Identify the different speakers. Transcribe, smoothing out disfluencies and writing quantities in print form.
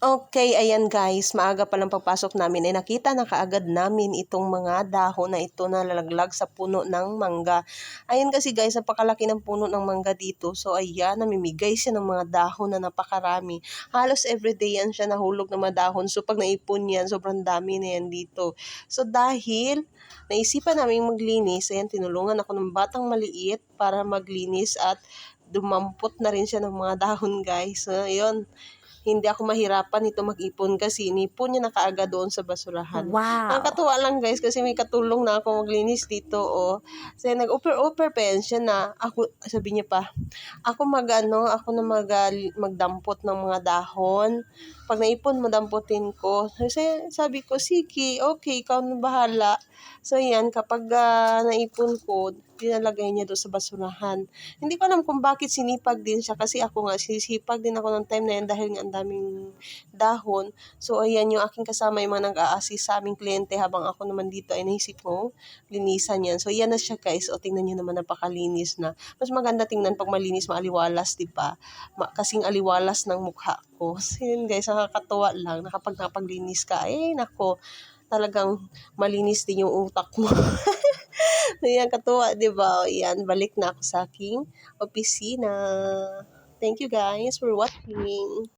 Speaker 1: Okay, ayan guys, maaga pa lang pagpasok namin ay nakita na kaagad namin itong mga dahon na ito na lalaglag sa puno ng mangga. Ayan kasi guys, napakalaki ng puno ng mangga dito. So ayan, namimigay siya ng mga dahon na napakarami. Halos everyday yan siya nahulog ng mga dahon. So pag naipon yan, sobrang dami na yan dito. So dahil naisipan namin maglinis, ayan, tinulungan ako ng batang maliit para maglinis at dumampot na rin siya ng mga dahon guys. So ayun, hindi ako mahirapan ito mag-ipon kasi inipon niya na kaagad doon sa basurahan.
Speaker 2: Wow!
Speaker 1: Nakakatuwa lang guys kasi may katulong na ako maglinis dito. Oh. So nag-offer pa yan siya na ako, sabi niya pa, ako na magdampot ng mga dahon. Pag naipon mo, damputin ko. Kasi sabi ko, sige, okay, ikaw na bahala. So yan, kapag naipon ko, dinalagay niya doon sa basurahan. Hindi ko alam kung bakit sinipag din siya kasi ako nga sisipag din ako ng time na yan dahil nga ang daming dahon. So ayan yung aking kasama yung mga nag-a-assist sa aming kliyente habang ako naman dito ay naisip ko linisan yan. So yan na siya guys. O tingnan niyo naman napakalinis na. Mas maganda tingnan pag malinis, maaliwalas, di ba? Kasing aliwalas ng mukha ko. So yun guys, nakakatuwa lang na kapag napaglinis ka, nako, talagang malinis din yung utak mo. Ayan, katuwa, di ba? Ayan, balik na ako sa aking opisina. Thank you guys for watching.